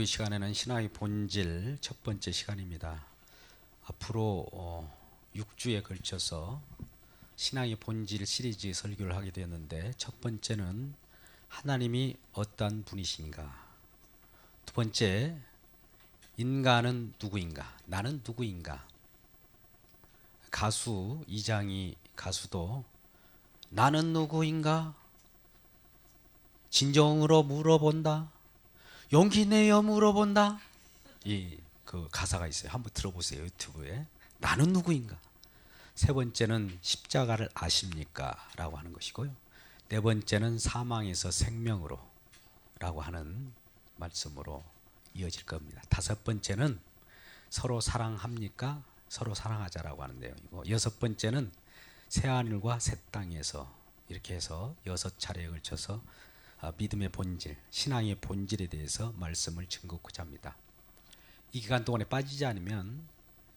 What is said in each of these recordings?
우리 시간에는 신앙의 본질 첫 번째 시간입니다. 앞으로 6주에 걸쳐서 신앙의 본질 시리즈 설교를 하게 되었는데, 첫 번째는 하나님이 어떤 분이신가, 두 번째 인간은 누구인가, 나는 누구인가. 가수 이장희 가수도 나는 누구인가 진정으로 물어본다, 용기 내어 물어본다, 그 가사가 있어요. 한번 들어보세요, 유튜브에. 나는 누구인가. 세 번째는 십자가를 아십니까? 라고 하는 것이고요. 네 번째는 사망에서 생명으로 라고 하는 말씀으로 이어질 겁니다. 다섯 번째는 서로 사랑합니까? 서로 사랑하자라고 하는 내용이고, 여섯 번째는 새하늘과 새 땅에서, 이렇게 해서 6차례에 걸쳐서 믿음의 본질, 신앙의 본질에 대해서 말씀을 증거하고자 합니다. 이 기간 동안에 빠지지 않으면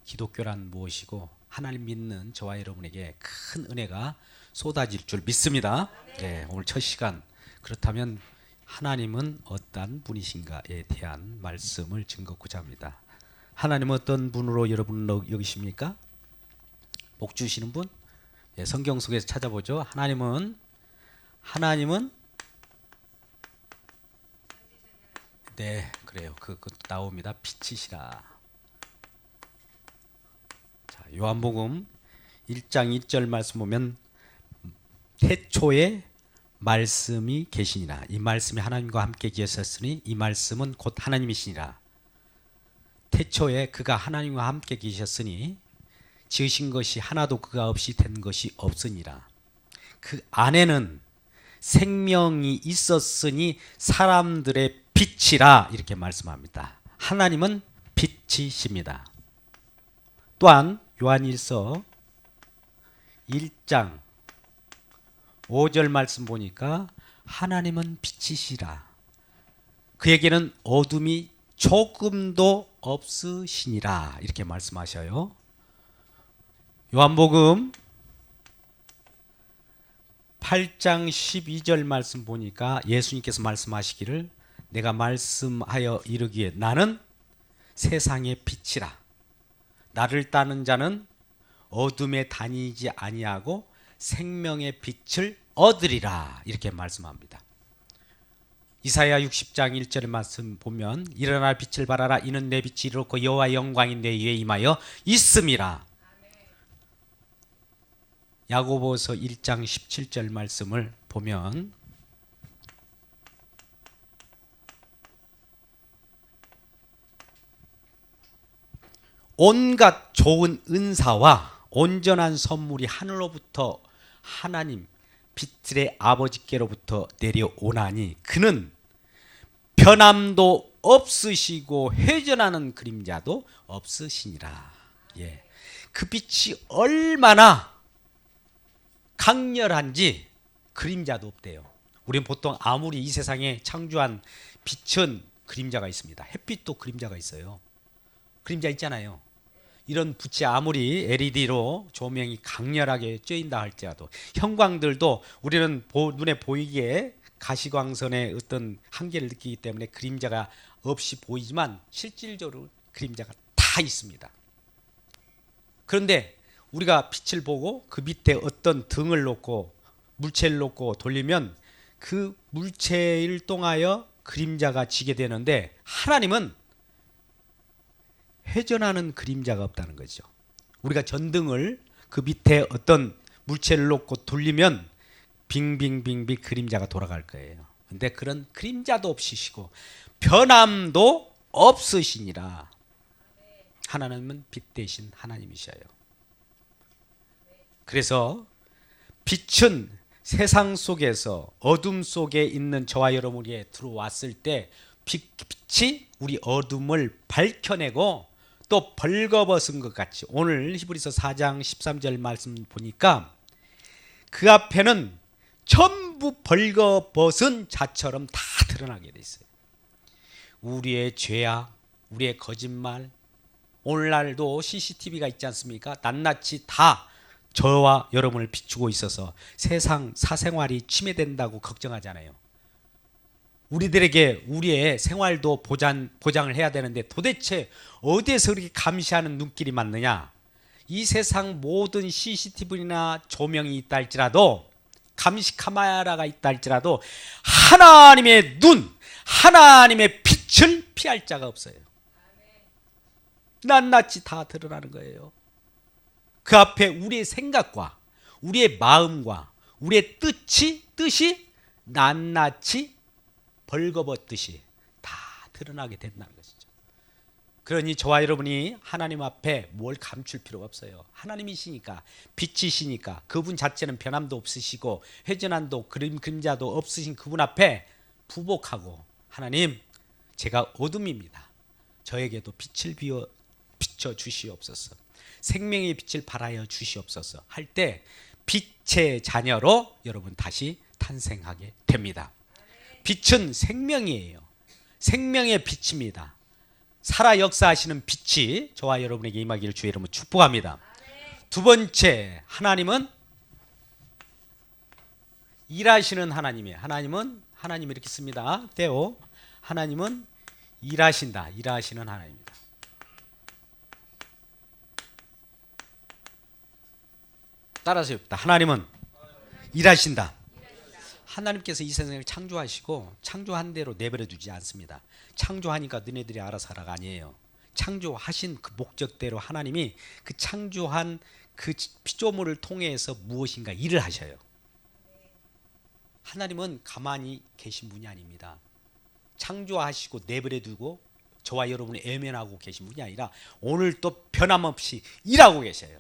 기독교란 무엇이고 하나님 믿는 저와 여러분에게 큰 은혜가 쏟아질 줄 믿습니다. 네, 오늘 첫 시간, 그렇다면 하나님은 어떤 분이신가에 대한 말씀을 증거하고자 합니다. 하나님은 어떤 분으로 여러분을 여기십니까? 복 주시는 분? 네, 성경 속에서 찾아보죠. 하나님은 네, 그래요. 그것 나옵니다. 빛이시라. 자, 요한복음 1장 1절 말씀 보면 태초에 말씀이 계시니라. 이 말씀이 하나님과 함께 계셨으니 이 말씀은 곧 하나님이시니라. 태초에 그가 하나님과 함께 계셨으니 지으신 것이 하나도 그가 없이 된 것이 없으니라. 그 안에는 생명이 있었으니 사람들의 빛이라, 이렇게 말씀합니다. 하나님은 빛이십니다. 또한 요한일서 1장 5절 말씀 보니까 하나님은 빛이시라. 그에게는 어둠이 조금도 없으시니라, 이렇게 말씀하셔요. 요한복음 8장 12절 말씀 보니까 예수님께서 말씀하시기를 내가 말씀하여 이르기에 나는 세상의 빛이라. 나를 따르는 자는 어둠에 다니지 아니하고 생명의 빛을 얻으리라, 이렇게 말씀합니다. 이사야 60장 1절 말씀 보면 일어나 빛을 발하라. 이는 내 빛이 이렇고 여호와의 영광이 내 위에 임하여 있음이라. 야고보서 1장 17절 말씀을 보면 온갖 좋은 은사와 온전한 선물이 하늘로부터 하나님 빛들의 아버지께로부터 내려오나니 그는 변함도 없으시고 회전하는 그림자도 없으시니라. 예. 그 빛이 얼마나 강렬한지 그림자도 없대요. 우리는 보통 아무리 이 세상에 창조한 빛은 그림자가 있습니다. 햇빛도 그림자가 있어요. 그림자 있잖아요. 이런 빛이 아무리 LED로 조명이 강렬하게 쬐인다 할지라도, 형광들도 우리는 눈에 보이기에 가시광선의 어떤 한계를 느끼기 때문에 그림자가 없이 보이지만 실질적으로 그림자가 다 있습니다. 그런데 우리가 빛을 보고 그 밑에 어떤 등을 놓고 물체를 놓고 돌리면 그 물체를 통하여 그림자가 지게 되는데, 하나님은 회전하는 그림자가 없다는 거죠. 우리가 전등을 그 밑에 어떤 물체를 놓고 돌리면 빙빙빙빙 그림자가 돌아갈 거예요. 근데 그런 그림자도 없으시고 변함도 없으시니라. 하나님은 빛 대신 하나님이셔요. 그래서 빛은 세상 속에서 어둠 속에 있는 저와 여러분에게 들어왔을 때 빛이 우리 어둠을 밝혀내고 또 벌거벗은 것 같이, 오늘 히브리서 4장 13절 말씀 보니까 그 앞에는 전부 벌거벗은 자처럼 다 드러나게 돼 있어요. 우리의 죄악, 우리의 거짓말, 오늘날도 CCTV가 있지 않습니까? 낱낱이 다 저와 여러분을 비추고 있어서 세상 사생활이 침해된다고 걱정하잖아요. 우리들에게 우리의 생활도 보장을 해야 되는데 도대체 어디에서 그렇게 감시하는 눈길이 많느냐? 이 세상 모든 CCTV나 조명이 있다 할지라도, 감시 카메라가 있다 할지라도 하나님의 눈, 하나님의 빛을 피할 자가 없어요. 낱낱이 다 드러나는 거예요. 그 앞에 우리의 생각과 우리의 마음과 우리의 뜻이 낱낱이 벌거벗듯이 다 드러나게 된다는 것이죠. 그러니 저와 여러분이 하나님 앞에 뭘 감출 필요가 없어요. 하나님이시니까, 빛이시니까, 그분 자체는 변함도 없으시고 회전함도 그림자도 없으신 그분 앞에 부복하고, 하나님, 제가 어둠입니다. 저에게도 빛을 비춰 주시옵소서. 생명의 빛을 발하여 주시옵소서 할 때 빛의 자녀로 여러분 다시 탄생하게 됩니다. 빛은 생명이에요. 생명의 빛입니다. 살아 역사하시는 빛이 저와 여러분에게 임하기를 주의 이름으로 축복합니다. 두 번째, 하나님은 일하시는 하나님이에요. 하나님 이렇게 씁니다. 데오. 하나님은 일하신다. 일하시는 하나님입니다. 따라서 봅니다. 하나님은 일하신다. 하나님께서 이 세상을 창조하시고 창조한 대로 내버려 두지 않습니다. 창조하니까 너네들이 알아서 하라가 아니에요. 창조하신 그 목적대로 하나님이 그 창조한 그 피조물을 통해서 무엇인가 일을 하셔요. 하나님은 가만히 계신 분이 아닙니다. 창조하시고 내버려 두고 저와 여러분이 애면하고 계신 분이 아니라 오늘 또 변함없이 일하고 계셔요.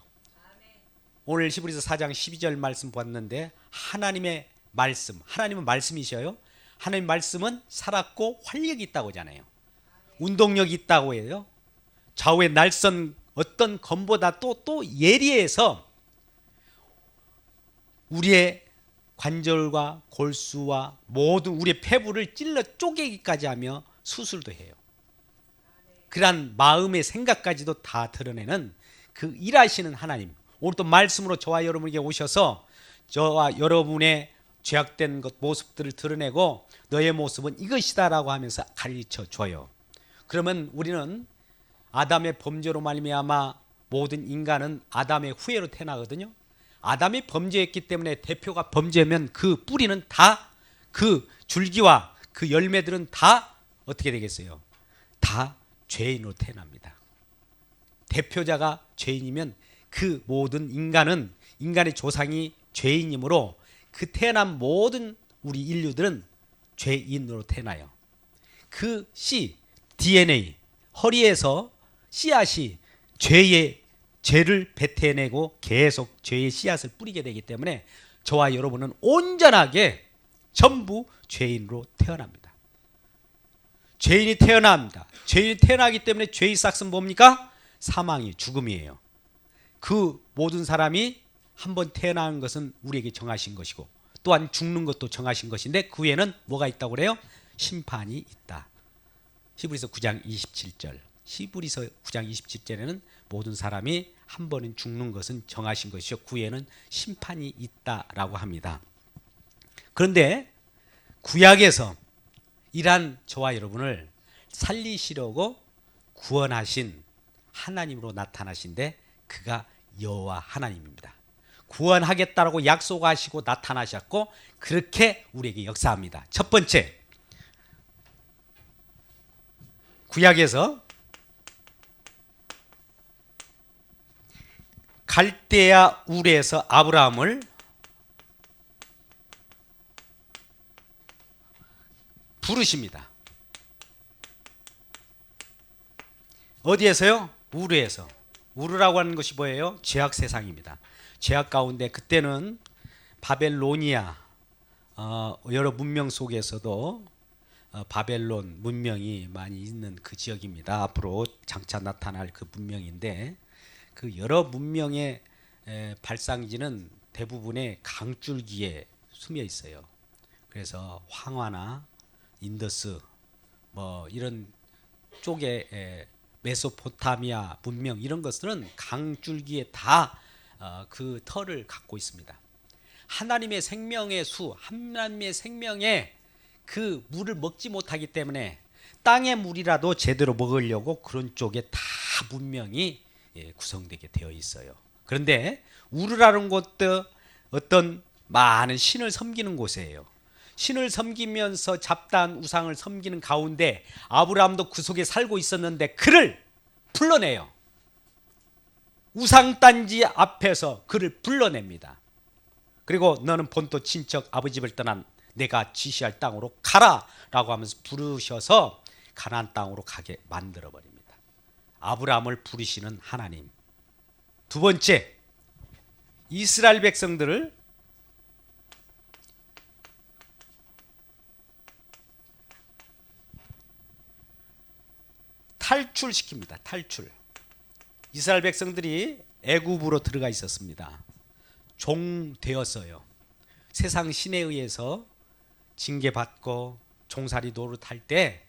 오늘 히브리서 4장 12절 말씀 봤는데 하나님의 말씀, 하나님은 말씀이셔요. 하나님의 말씀은 살았고 활력이 있다고 하잖아요. 운동력이 있다고 해요. 좌우의 날선 어떤 검보다 또 예리해서 우리의 관절과 골수와 모든 우리의 폐부를 찔러 쪼개기까지 하며 수술도 해요. 그러한 마음의 생각까지도 다 드러내는 그 일하시는 하나님. 오늘 또 말씀으로 저와 여러분에게 오셔서 저와 여러분의 죄악된 것 모습들을 드러내고 너의 모습은 이것이다라고 하면서 가르쳐 줘요. 그러면 우리는 아담의 범죄로 말미암아 모든 인간은 아담의 후예로 태어나거든요. 아담이 범죄했기 때문에 대표가 범죄면 그 뿌리는 다, 그 줄기와 그 열매들은 다 어떻게 되겠어요? 다 죄인으로 태어납니다. 대표자가 죄인이면 그 모든 인간의 조상이 죄인이므로 그 태어난 모든 우리 인류들은 죄인으로 태어나요. 그 씨, DNA, 허리에서 씨앗이 죄를 뱉어내고 계속 죄의 씨앗을 뿌리게 되기 때문에 저와 여러분은 온전하게 전부 죄인으로 태어납니다. 죄인이 태어납니다. 죄인이 태어나기 때문에 죄의 싹은 뭡니까? 사망이, 죽음이에요. 그 모든 사람이 한번 태어나는 것은 우리에게 정하신 것이고 또한 죽는 것도 정하신 것인데 그 후에는 뭐가 있다고 그래요? 심판이 있다. 히브리서 9장 27절. 히브리서 9장 27절에는 모든 사람이 한 번은 죽는 것은 정하신 것이요 그 후에는 심판이 있다라고 합니다. 그런데 구약에서 이러한 저와 여러분을 살리시려고 구원하신 하나님으로 나타나신데 그가 여호와 하나님입니다. 구원하겠다라고 약속하시고 나타나셨고 그렇게 우리에게 역사합니다. 첫 번째, 구약에서 갈대아 울에서 아브라함을 부르십니다. 어디에서요? 우르에서. 우르라고 하는 것이 뭐예요? 죄악 세상입니다. 죄악 가운데 그때는 바벨로니아 여러 문명 속에서도 바벨론 문명이 많이 있는 그 지역입니다. 앞으로 장차 나타날 그 문명인데 그 여러 문명의 발상지는 대부분의 강줄기에 숨어 있어요. 그래서 황화나 인더스 뭐 이런 쪽에 메소포타미아 문명 이런 것들은 강줄기에 다 그 터를 갖고 있습니다. 하나님의 생명의 수, 하나님의 생명의 그 물을 먹지 못하기 때문에 땅의 물이라도 제대로 먹으려고 그런 쪽에 다 문명이 구성되게 되어 있어요. 그런데 우르라는 곳도 어떤 많은 신을 섬기는 곳이에요. 신을 섬기면서 잡다한 우상을 섬기는 가운데 아브라함도 그 속에 살고 있었는데 그를 불러내요. 우상단지 앞에서 그를 불러냅니다. 그리고 너는 본토 친척 아버지 집을 떠난 내가 지시할 땅으로 가라 라고 하면서 부르셔서 가나안 땅으로 가게 만들어 버립니다. 아브라함을 부르시는 하나님. 두 번째, 이스라엘 백성들을 탈출시킵니다. 탈출. 이스라엘 백성들이 애굽으로 들어가 있었습니다. 종 되었어요. 세상 신에 의해서 징계받고 종살이 노릇할 때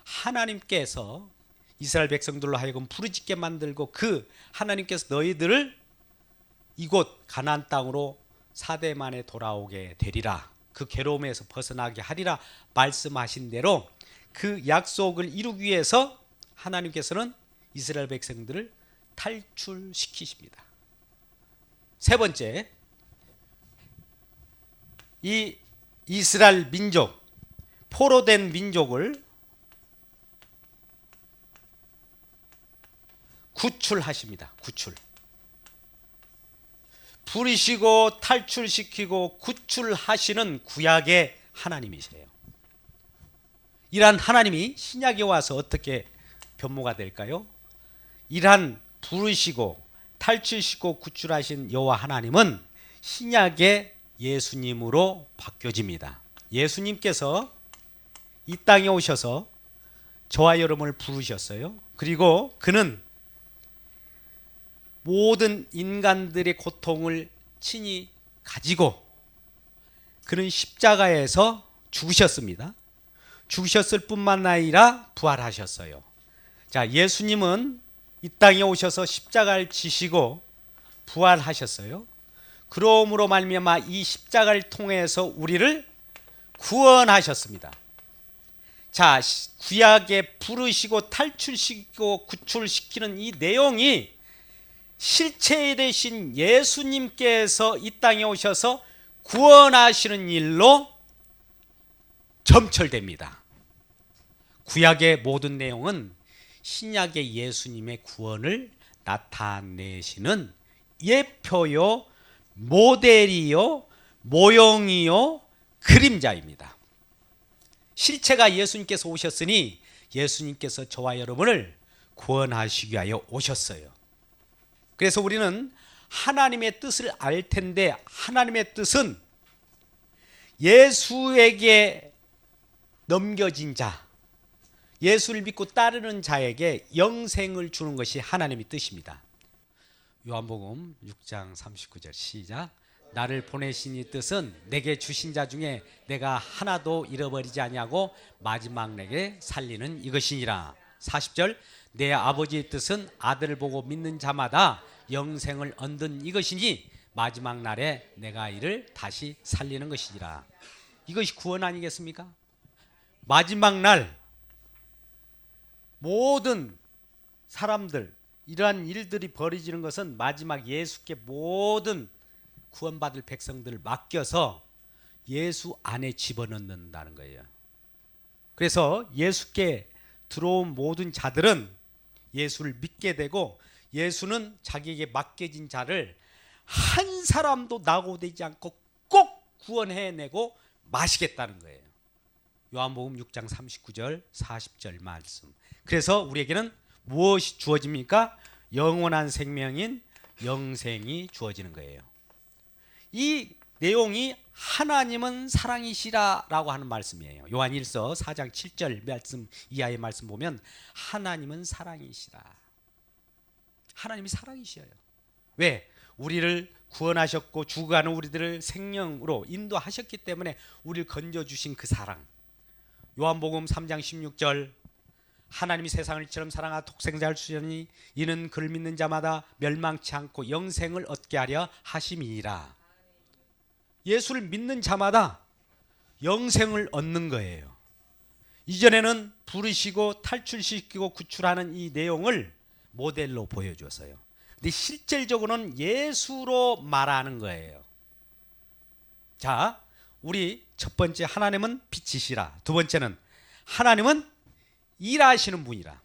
하나님께서 이스라엘 백성들로 하여금 부르짖게 만들고 그 하나님께서 너희들을 이곳 가나안 땅으로 4대 만에 돌아오게 되리라. 그 괴로움에서 벗어나게 하리라 말씀하신 대로 그 약속을 이루기 위해서 하나님께서는 이스라엘 백성들을 탈출시키십니다. 세 번째, 이 이스라엘 민족, 포로된 민족을 구출하십니다. 구출. 부르시고 탈출시키고 구출하시는 구약의 하나님이세요. 이러한 하나님이 신약에 와서 어떻게 변모가 될까요? 이러한 부르시고 탈출시키고 구출하신 여호와 하나님은 신약의 예수님으로 바뀌어집니다. 예수님께서 이 땅에 오셔서 저와 여러분을 부르셨어요. 그리고 그는 모든 인간들의 고통을 친히 가지고 그는 십자가에서 죽으셨습니다. 죽으셨을 뿐만 아니라 부활하셨어요. 자, 예수님은 이 땅에 오셔서 십자가를 지시고 부활하셨어요. 그러므로 말미암아 이 십자가를 통해서 우리를 구원하셨습니다. 자, 구약에 부르시고 탈출시키고 구출시키는 이 내용이 실체 되신 예수님께서 이 땅에 오셔서 구원하시는 일로 점철됩니다. 구약의 모든 내용은 신약의 예수님의 구원을 나타내시는 예표요, 모델이요, 모형이요, 그림자입니다. 실체가 예수님께서 오셨으니 예수님께서 저와 여러분을 구원하시기 위하여 오셨어요. 그래서 우리는 하나님의 뜻을 알 텐데 하나님의 뜻은 예수에게 넘겨진 자, 예수를 믿고 따르는 자에게 영생을 주는 것이 하나님의 뜻입니다. 요한복음 6장 39절 시작. 나를 보내신 이 뜻은 내게 주신 자 중에 내가 하나도 잃어버리지 아니하고 마지막 내게 살리는 이것이니라. 40절. 내 아버지의 뜻은 아들을 보고 믿는 자마다 영생을 얻는 이것이니 마지막 날에 내가 이를 다시 살리는 것이니라. 이것이 구원 아니겠습니까? 마지막 날 모든 사람들 이러한 일들이 벌어지는 것은 마지막 예수께 모든 구원받을 백성들을 맡겨서 예수 안에 집어넣는다는 거예요. 그래서 예수께 들어온 모든 자들은 예수를 믿게 되고 예수는 자기에게 맡겨진 자를 한 사람도 낙오되지 않고 꼭 구원해내고 마시겠다는 거예요. 요한복음 6장 39절 40절 말씀. 그래서 우리에게는 무엇이 주어집니까? 영원한 생명인 영생이 주어지는 거예요. 이 내용이 하나님은 사랑이시라라고 하는 말씀이에요. 요한일서 4장 7절 말씀 이하의 말씀 보면 하나님은 사랑이시라. 하나님이 사랑이셔요. 왜? 우리를 구원하셨고 죽어가는 우리들을 생명으로 인도하셨기 때문에 우리를 건져주신 그 사랑. 요한복음 3장 16절 하나님이 세상을 이처럼 사랑하 독생자를 주셨으니 이는 그를 믿는 자마다 멸망치 않고 영생을 얻게 하려 하심이니라. 예수를 믿는 자마다 영생을 얻는 거예요. 이전에는 부르시고 탈출시키고 구출하는 이 내용을 모델로 보여줬어요. 근데 실질적으로는 예수로 말하는 거예요. 자, 우리 첫 번째, 하나님은 빛이시라. 두 번째는 하나님은 일하시는 분이라.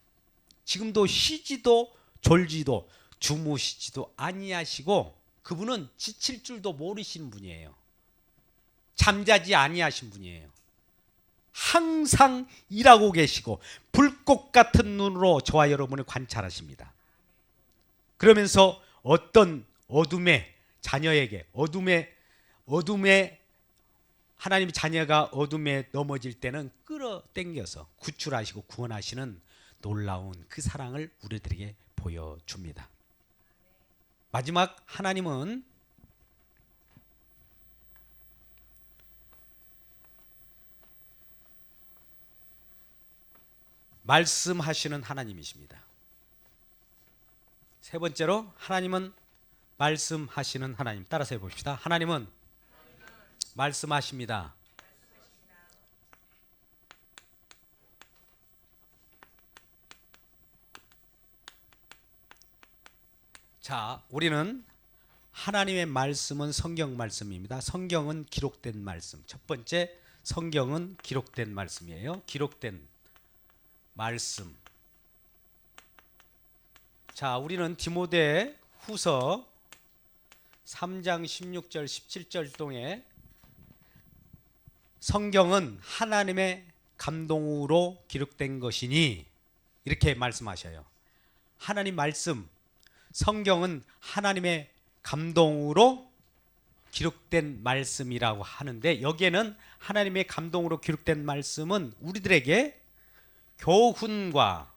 지금도 쉬지도 졸지도 주무시지도 아니하시고 그분은 지칠 줄도 모르시는 분이에요. 잠자지 아니하신 분이에요. 항상 일하고 계시고 불꽃 같은 눈으로 저와 여러분을 관찰하십니다. 그러면서 어떤 어둠의 자녀에게 어둠에 하나님의 자녀가 어둠에 넘어질 때는 끌어당겨서 구출하시고 구원하시는 놀라운 그 사랑을 우리들에게 보여줍니다. 마지막, 하나님은 말씀하시는 하나님이십니다. 세 번째로, 하나님은 말씀하시는 하나님. 따라서 해봅시다. 하나님은 말씀하십니다. 자, 우리는 하나님의 말씀은 성경 말씀입니다. 성경은 기록된 말씀. 첫 번째, 성경은 기록된 말씀이에요. 기록된 말씀. 자, 우리는 디모데 후서 3장 16절 17절 동에 성경은 하나님의 감동으로 기록된 것이니 이렇게 말씀하셔요. 하나님 말씀, 성경은 하나님의 감동으로 기록된 말씀이라고 하는데, 여기에는 하나님의 감동으로 기록된 말씀은 우리들에게 교훈과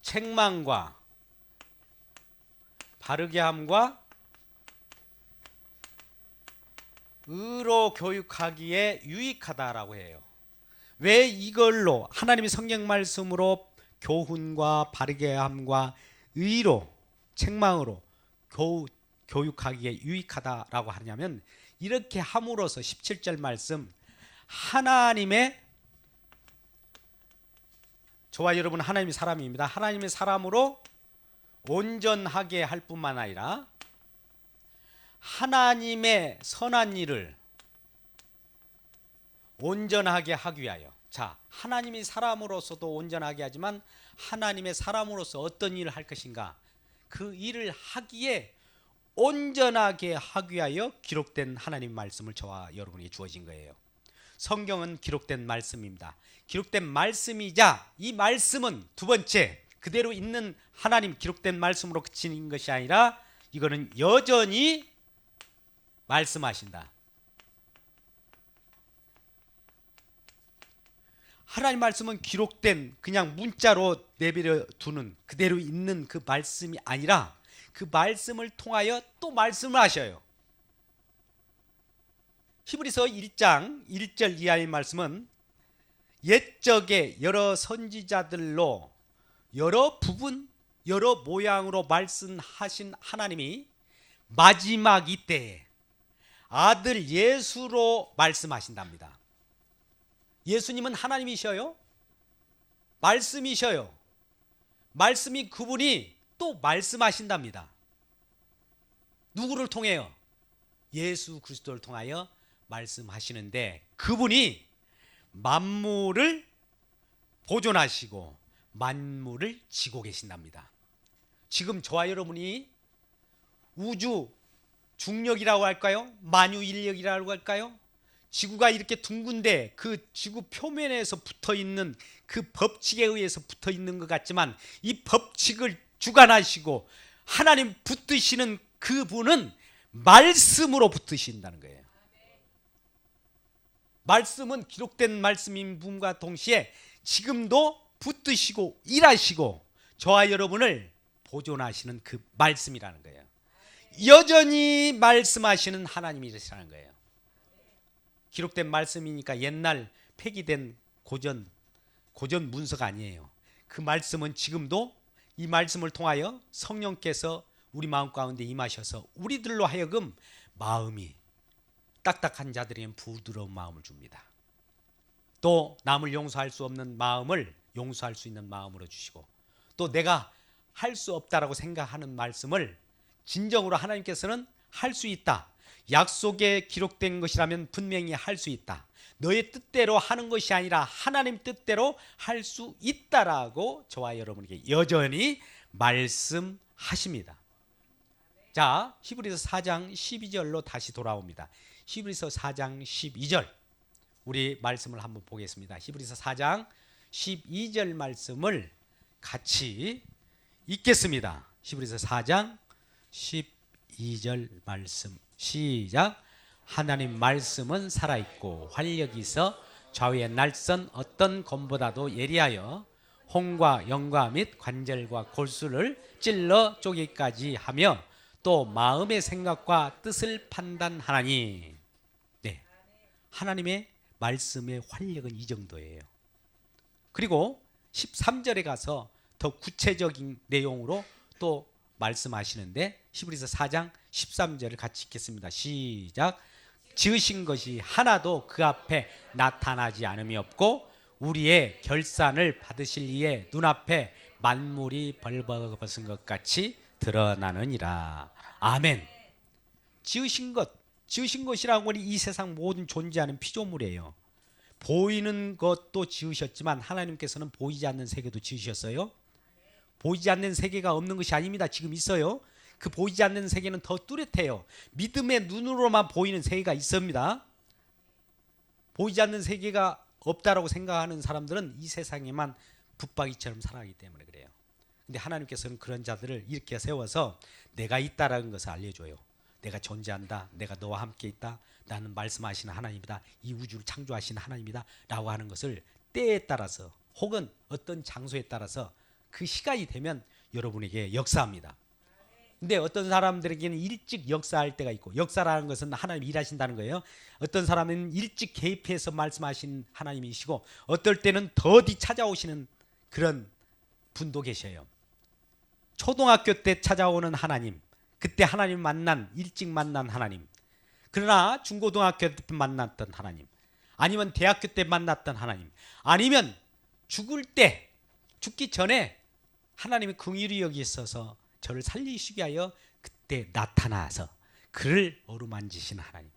책망과 바르게 함과 의로 교육하기에 유익하다라고 해요. 왜 이걸로 하나님의 성경 말씀으로 교훈과 바르게 함과 의로 책망으로 교육하기에 유익하다라고 하냐면, 이렇게 함으로써 17절 말씀, 하나님의, 저와 여러분 하나님의 사람입니다. 하나님의 사람으로 온전하게 할 뿐만 아니라 하나님의 선한 일을 온전하게 하기 위하여, 자, 하나님의 사람으로서도 온전하게 하지만 하나님의 사람으로서 어떤 일을 할 것인가, 그 일을 하기에 온전하게 하기 위하여 기록된 하나님 말씀을 저와 여러분에게 주어진 거예요. 성경은 기록된 말씀입니다. 기록된 말씀이자 이 말씀은 두 번째, 그대로 있는 하나님 기록된 말씀으로 그치는 것이 아니라 이거는 여전히 말씀하신다. 하나님 말씀은 기록된 그냥 문자로 내버려 두는 그대로 있는 그 말씀이 아니라 그 말씀을 통하여 또 말씀을 하셔요. 히브리서 1장 1절 이하의 말씀은 옛적에 여러 선지자들로 여러 부분 여러 모양으로 말씀하신 하나님이 마지막 이때에 아들 예수로 말씀하신답니다. 예수님은 하나님이셔요. 말씀이셔요. 말씀이 그분이 또 말씀하신답니다. 누구를 통해요? 예수 그리스도를 통하여 말씀하시는데, 그분이 만물을 보존하시고 만물을 지고 계신답니다. 지금 저와 여러분이 우주 중력이라고 할까요? 만유인력이라고 할까요? 지구가 이렇게 둥근데 그 지구 표면에서 붙어있는 그 법칙에 의해서 붙어있는 것 같지만, 이 법칙을 주관하시고 하나님 붙드시는 그분은 말씀으로 붙으신다는 거예요. 말씀은 기록된 말씀인 분과 동시에 지금도 붙드시고 일하시고 저와 여러분을 보존하시는 그 말씀이라는 거예요. 여전히 말씀하시는 하나님이시라는 거예요. 기록된 말씀이니까 옛날 폐기된 고전 문서가 아니에요. 그 말씀은 지금도 이 말씀을 통하여 성령께서 우리 마음 가운데 임하셔서 우리들로 하여금 마음이 딱딱한 자들에게는 부드러운 마음을 줍니다. 또 남을 용서할 수 없는 마음을 용서할 수 있는 마음으로 주시고, 또 내가 할 수 없다라고 생각하는 말씀을 진정으로 하나님께서는 할 수 있다, 약속에 기록된 것이라면 분명히 할 수 있다, 너의 뜻대로 하는 것이 아니라 하나님 뜻대로 할 수 있다라고 저와 여러분에게 여전히 말씀하십니다. 자, 히브리서 4장 12절로 다시 돌아옵니다. 히브리서 4장 12절 우리 말씀을 한번 보겠습니다. 히브리서 4장 12절 말씀을 같이 읽겠습니다. 히브리서 4장 12절 말씀 시작. 하나님 말씀은 살아있고 활력이 있어 좌우의 날선 어떤 검보다도 예리하여 홍과 영과 및 관절과 골수를 찔러 쪼개기까지 하며 또 마음의 생각과 뜻을 판단하나니. 네, 하나님의 말씀의 활력은 이 정도예요. 그리고 13절에 가서 더 구체적인 내용으로 또 말씀하시는데 히브리서 4장 13절을 같이 읽겠습니다. 시작. 지으신 것이 하나도 그 앞에 나타나지 않음이 없고 우리의 결산을 받으실 이에 눈앞에 만물이 벌거벗은 것 같이 드러나느니라. 아멘. 지으신 것이라고 하니 이 세상 모든 존재하는 피조물이에요. 보이는 것도 지으셨지만 하나님께서는 보이지 않는 세계도 지으셨어요. 보이지 않는 세계가 없는 것이 아닙니다. 지금 있어요. 그 보이지 않는 세계는 더 뚜렷해요. 믿음의 눈으로만 보이는 세계가 있습니다. 보이지 않는 세계가 없다라고 생각하는 사람들은 이 세상에만 붙박이처럼 살아가기 때문에 그래요. 근데 하나님께서는 그런 자들을 이렇게 세워서 내가 있다라는 것을 알려줘요. 내가 존재한다. 내가 너와 함께 있다. 나는 말씀하시는 하나님이다. 이 우주를 창조하시는 하나님이다 라고 하는 것을 때에 따라서 혹은 어떤 장소에 따라서 그 시간이 되면 여러분에게 역사합니다. 근데 어떤 사람들에게는 일찍 역사할 때가 있고, 역사라는 것은 하나님이 일하신다는 거예요. 어떤 사람은 일찍 개입해서 말씀하신 하나님이시고 어떨 때는 더디 찾아오시는 그런 분도 계셔요. 초등학교 때 찾아오는 하나님, 그때 하나님 일찍 만난 하나님, 그러나 중고등학교 때 만났던 하나님, 아니면 대학교 때 만났던 하나님, 아니면 죽기 전에 하나님의 긍휼히 여기셔서 저를 살리시게 하여 그때 나타나서 그를 어루만지신 하나님,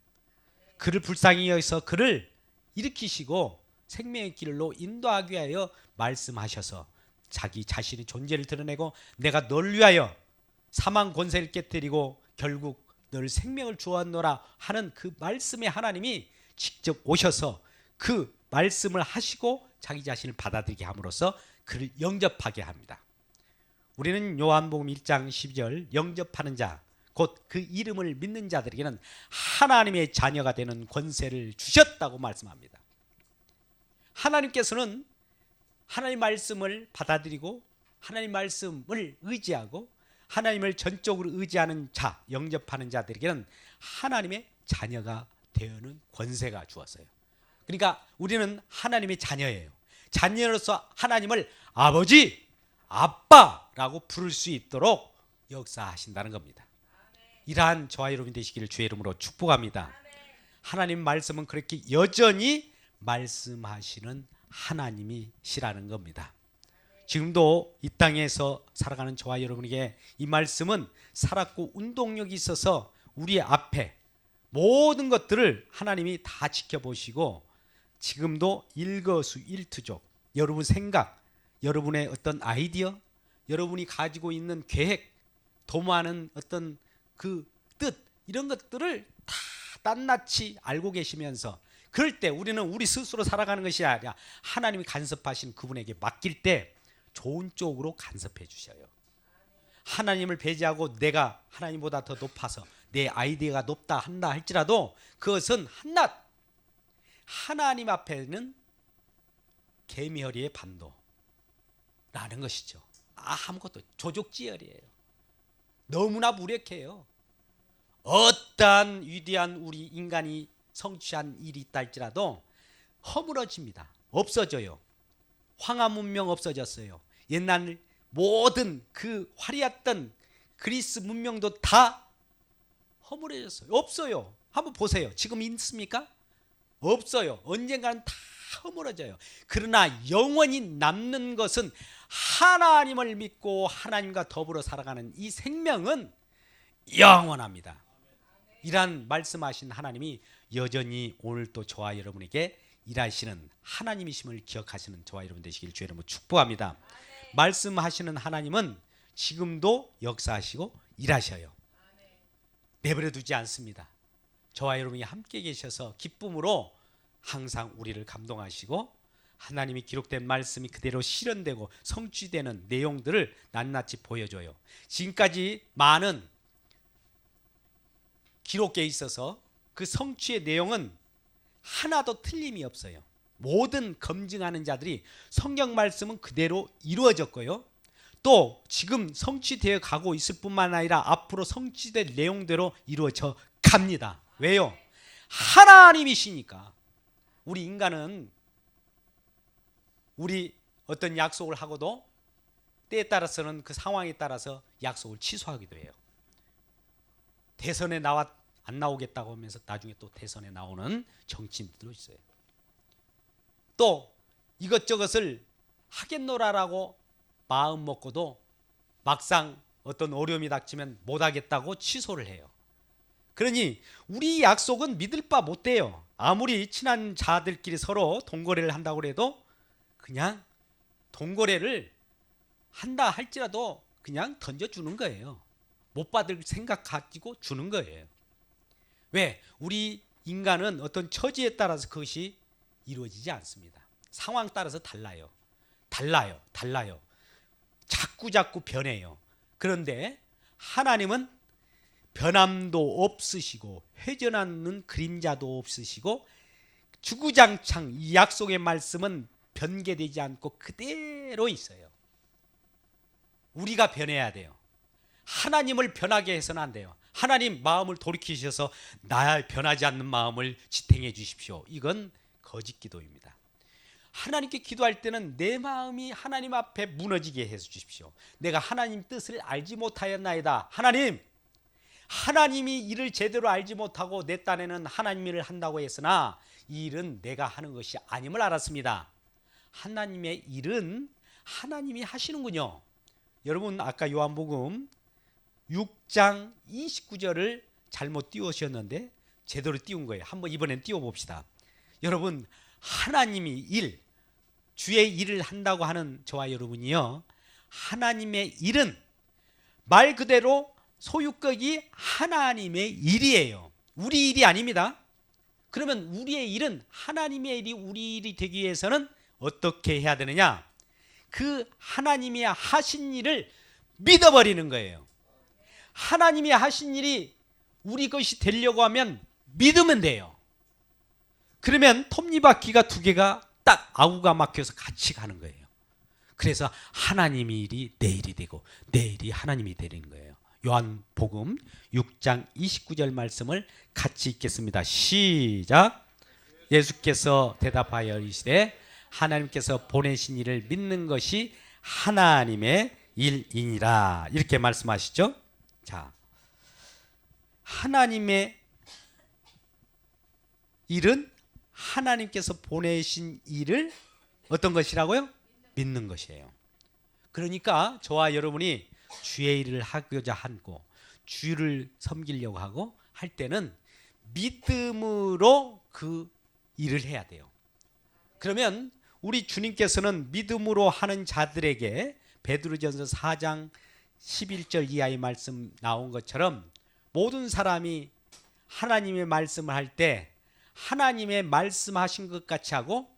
그를 불쌍히 여기서 그를 일으키시고 생명의 길로 인도하기 위하여 말씀하셔서 자기 자신의 존재를 드러내고 내가 널 위하여 사망 권세를 깨뜨리고 결국 널 생명을 주었노라 하는 그 말씀의 하나님이 직접 오셔서 그 말씀을 하시고 자기 자신을 받아들이게 함으로써 그를 영접하게 합니다. 우리는 요한복음 1장 12절 영접하는 자, 곧 그 이름을 믿는 자들에게는 하나님의 자녀가 되는 권세를 주셨다고 말씀합니다. 하나님께서는 하나님 말씀을 받아들이고 하나님 말씀을 의지하고 하나님을 전적으로 의지하는 자, 영접하는 자들에게는 하나님의 자녀가 되는 권세가 주었어요. 그러니까 우리는 하나님의 자녀예요. 자녀로서 하나님을 아버지, 아빠라고 부를 수 있도록 역사하신다는 겁니다. 이러한 저와 여러분이 되시기를 주의 이름으로 축복합니다. 하나님 말씀은 그렇게 여전히 말씀하시는 하나님이시라는 겁니다. 지금도 이 땅에서 살아가는 저와 여러분에게 이 말씀은 살았고 운동력이 있어서 우리 앞에 모든 것들을 하나님이 다 지켜보시고 지금도 일거수일투족, 여러분 생각, 여러분의 어떤 아이디어, 여러분이 가지고 있는 계획, 도모하는 어떤 그 뜻, 이런 것들을 다 낱낱이 알고 계시면서 그럴 때 우리는 우리 스스로 살아가는 것이 아니라 하나님이 간섭하신 그분에게 맡길 때 좋은 쪽으로 간섭해 주셔요. 하나님을 배제하고 내가 하나님보다 더 높아서 내 아이디어가 높다 한다 할지라도 그것은 한낱 하나님 앞에는 개미허리의 반도라는 것이죠. 아무것도 조족지혈이에요. 너무나 무력해요. 어떠한 위대한 우리 인간이 성취한 일이 있다 할지라도 허물어집니다. 없어져요. 황하 문명 없어졌어요. 옛날 모든 그 화려했던 그리스 문명도 다 허물어졌어요. 없어요. 한번 보세요. 지금 있습니까? 없어요. 언젠가는 다 허물어져요. 그러나 영원히 남는 것은 하나님을 믿고 하나님과 더불어 살아가는 이 생명은 영원합니다. 이란 말씀하신 하나님이 여전히 오늘 또 저와 여러분에게 일하시는 하나님이심을 기억하시는 저와 여러분 되시길 주의 이름으로 축복합니다. 말씀하시는 하나님은 지금도 역사하시고 일하셔요. 내버려 두지 않습니다. 저와 여러분이 함께 계셔서 기쁨으로 항상 우리를 감동하시고 하나님이 기록된 말씀이 그대로 실현되고 성취되는 내용들을 낱낱이 보여줘요. 지금까지 많은 기록에 있어서 그 성취의 내용은 하나도 틀림이 없어요. 모든 검증하는 자들이 성경 말씀은 그대로 이루어졌고요. 또 지금 성취되어 가고 있을 뿐만 아니라 앞으로 성취될 내용대로 이루어져 갑니다. 왜요? 하나님이시니까. 우리 인간은 우리 어떤 약속을 하고도 때에 따라서는 그 상황에 따라서 약속을 취소하기도 해요. 대선에 안 나오겠다고 하면서 나중에 또 대선에 나오는 정치인들도 있어요. 또 이것저것을 하겠노라라고 마음 먹고도 막상 어떤 어려움이 닥치면 못하겠다고 취소를 해요. 그러니 우리 약속은 믿을 바 못 돼요. 아무리 친한 자들끼리 서로 동거래를 한다고 해도 그냥 동거래를 한다 할지라도 그냥 던져주는 거예요. 못 받을 생각 가지고 주는 거예요. 왜? 우리 인간은 어떤 처지에 따라서 그것이 이루어지지 않습니다. 상황 따라서 달라요. 자꾸 변해요. 그런데 하나님은 변함도 없으시고 회전하는 그림자도 없으시고 주구장창 이 약속의 말씀은 변개되지 않고 그대로 있어요. 우리가 변해야 돼요. 하나님을 변하게 해서는 안 돼요. 하나님 마음을 돌이키셔서 나 변하지 않는 마음을 지탱해 주십시오. 이건 거짓 기도입니다. 하나님께 기도할 때는 내 마음이 하나님 앞에 무너지게 해 주십시오. 내가 하나님 뜻을 알지 못하였나이다. 하나님이 일을 제대로 알지 못하고 내 딴에는 하나님 일을 한다고 했으나 이 일은 내가 하는 것이 아님을 알았습니다. 하나님의 일은 하나님이 하시는군요. 여러분 아까 요한복음 6장 29절을 잘못 띄우셨는데 제대로 띄운 거예요. 한번 이번엔 띄워봅시다. 여러분 하나님이 주의 일을 한다고 하는 저와 여러분이요, 하나님의 일은 말 그대로 소유격이 하나님의 일이에요. 우리 일이 아닙니다. 그러면 우리의 일은 하나님의 일이 우리 일이 되기 위해서는 어떻게 해야 되느냐? 그 하나님이 하신 일을 믿어버리는 거예요. 하나님이 하신 일이 우리 것이 되려고 하면 믿으면 돼요. 그러면 톱니바퀴가 두 개가 딱 아우가 막혀서 같이 가는 거예요. 그래서 하나님의 일이 내 일이 되고 내 일이 하나님이 되는 거예요. 요한복음 6장 29절 말씀을 같이 읽겠습니다. 시작. 예수께서 대답하여 이르시되 하나님께서 보내신 이를 믿는 것이 하나님의 일이니라. 이렇게 말씀하시죠. 자, 하나님의 일은 하나님께서 보내신 일을 어떤 것이라고요? 믿는 것이에요. 그러니까 저와 여러분이 주의 일을 하고자 하고 주를 섬기려고 하고 할 때는 믿음으로 그 일을 해야 돼요. 그러면 우리 주님께서는 믿음으로 하는 자들에게 베드로전서 4장 11절 이하의 말씀 나온 것처럼 모든 사람이 하나님의 말씀을 할 때 하나님의 말씀하신 것 같이 하고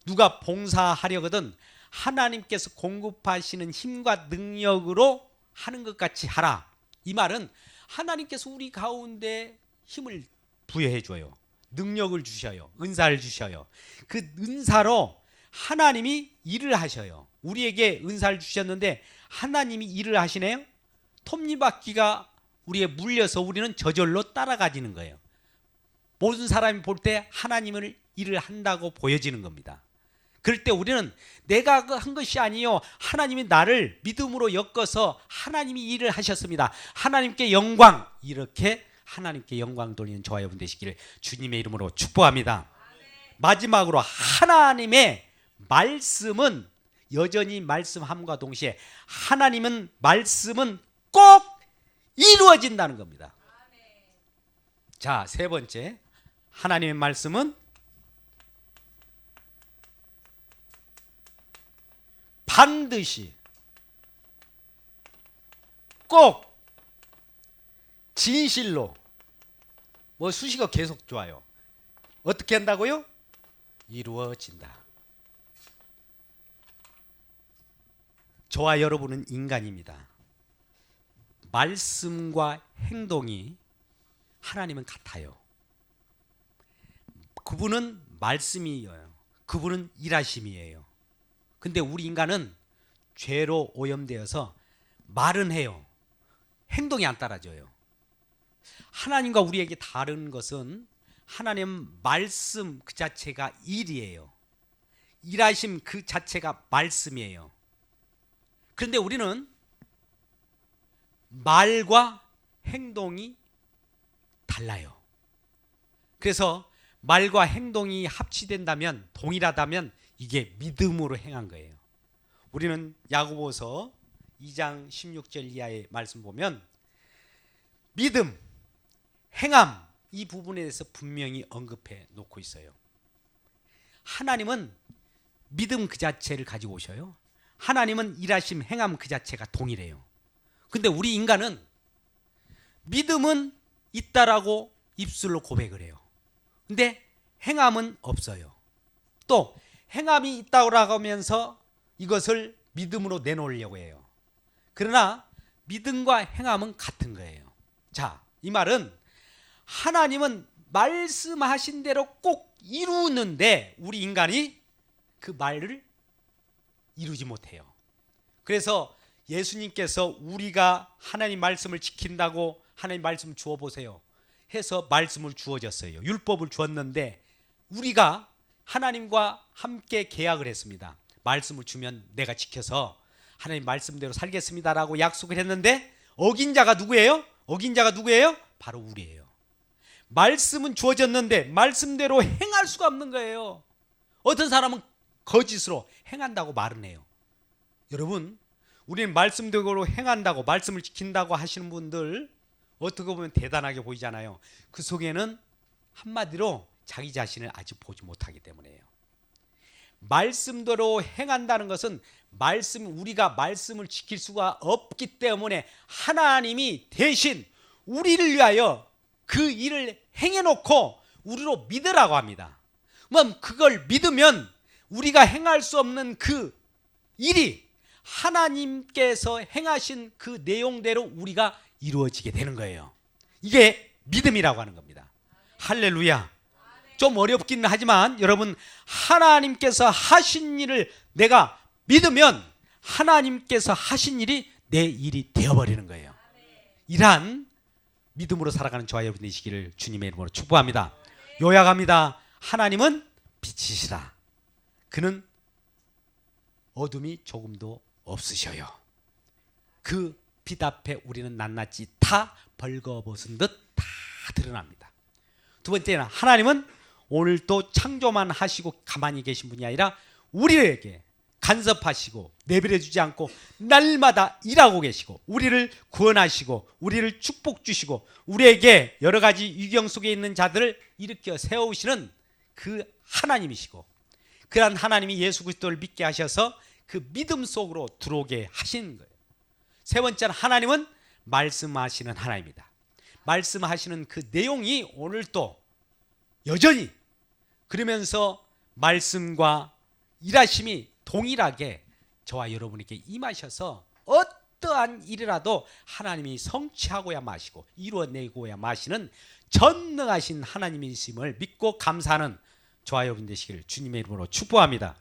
누가 봉사하려거든 하나님께서 공급하시는 힘과 능력으로 하는 것 같이 하라. 이 말은 하나님께서 우리 가운데 힘을 부여해 줘요. 능력을 주셔요. 은사를 주셔요. 그 은사로 하나님이 일을 하셔요. 우리에게 은사를 주셨는데 하나님이 일을 하시네요. 톱니바퀴가 우리에 물려서 우리는 저절로 따라가지는 거예요. 모든 사람이 볼 때 하나님을 일을 한다고 보여지는 겁니다. 그럴 때 우리는 내가 한 것이 아니요, 하나님이 나를 믿음으로 엮어서 하나님이 일을 하셨습니다. 하나님께 영광, 이렇게 하나님께 영광 돌리는 저와 여러분 되시기를 주님의 이름으로 축복합니다. 마지막으로 하나님의 말씀은 여전히 말씀함과 동시에 하나님은 말씀은 꼭 이루어진다는 겁니다. 자, 세 번째, 하나님의 말씀은 반드시 꼭 진실로 뭐 수식어 계속 좋아요. 어떻게 한다고요? 이루어진다. 저와 여러분은 인간입니다. 말씀과 행동이 하나님은 같아요. 그분은 말씀이에요. 그분은 일하심이에요. 근데 우리 인간은 죄로 오염되어서 말은 해요. 행동이 안 따라져요. 하나님과 우리에게 다른 것은 하나님 말씀 그 자체가 일이에요. 일하심 그 자체가 말씀이에요. 그런데 우리는 말과 행동이 달라요. 그래서 말과 행동이 합치된다면, 동일하다면 이게 믿음으로 행한 거예요. 우리는 야고보서 2장 16절 이하의 말씀 보면 믿음, 행함 이 부분에 대해서 분명히 언급해 놓고 있어요. 하나님은 믿음 그 자체를 가지고 오셔요. 하나님은 일하심, 행함 그 자체가 동일해요. 근데 우리 인간은 믿음은 있다라고 입술로 고백을 해요. 근데 행함은 없어요. 또 행함이 있다고 하면서 이것을 믿음으로 내놓으려고 해요. 그러나 믿음과 행함은 같은 거예요. 자, 이 말은 하나님은 말씀하신 대로 꼭 이루는데 우리 인간이 그 말을 이루지 못해요. 그래서 예수님께서 우리가 하나님 말씀을 지킨다고 하나님 말씀 주어 보세요 해서 말씀을 주어졌어요. 율법을 주었는데 우리가 하나님과 함께 계약을 했습니다. 말씀을 주면 내가 지켜서 하나님 말씀대로 살겠습니다라고 약속을 했는데 어긴 자가 누구예요? 어긴 자가 누구예요? 바로 우리예요. 말씀은 주어졌는데 말씀대로 행할 수가 없는 거예요. 어떤 사람은 거짓으로 행한다고 말은 해요. 여러분, 우리는 말씀대로 행한다고, 말씀을 지킨다고 하시는 분들 어떻게 보면 대단하게 보이잖아요. 그 속에는 한마디로 자기 자신을 아직 보지 못하기 때문이에요. 말씀대로 행한다는 것은 우리가 말씀을 지킬 수가 없기 때문에 하나님이 대신 우리를 위하여 그 일을 행해놓고 우리로 믿으라고 합니다. 그럼 그걸 믿으면 우리가 행할 수 없는 그 일이 하나님께서 행하신 그 내용대로 우리가 이루어지게 되는 거예요. 이게 믿음이라고 하는 겁니다. 할렐루야. 좀 어렵긴 하지만 여러분, 하나님께서 하신 일을 내가 믿으면 하나님께서 하신 일이 내 일이 되어버리는 거예요. 이러한 믿음으로 살아가는 저와 여러분 되시기를 주님의 이름으로 축복합니다. 요약합니다. 하나님은 빛이시라. 그는 어둠이 조금도 없으셔요. 그 빛 앞에 우리는 낱낱이 다 벌거벗은 듯 다 드러납니다. 두 번째는 하나님은 오늘도 창조만 하시고 가만히 계신 분이 아니라 우리에게 간섭하시고 내버려 주지 않고 날마다 일하고 계시고 우리를 구원하시고 우리를 축복 주시고 우리에게 여러 가지 위경 속에 있는 자들을 일으켜 세우시는 그 하나님이시고, 그러한 하나님이 예수 그리스도를 믿게 하셔서 그 믿음 속으로 들어오게 하신 거예요. 세 번째는 하나님은 말씀하시는 하나님이다. 말씀하시는 그 내용이 오늘도 여전히 그러면서 말씀과 일하심이 동일하게 저와 여러분에게 임하셔서 어떠한 일이라도 하나님이 성취하고야 마시고 이루어내고야 마시는 전능하신 하나님이심을 믿고 감사하는 저와 여러분 되시기를 주님의 이름으로 축복합니다.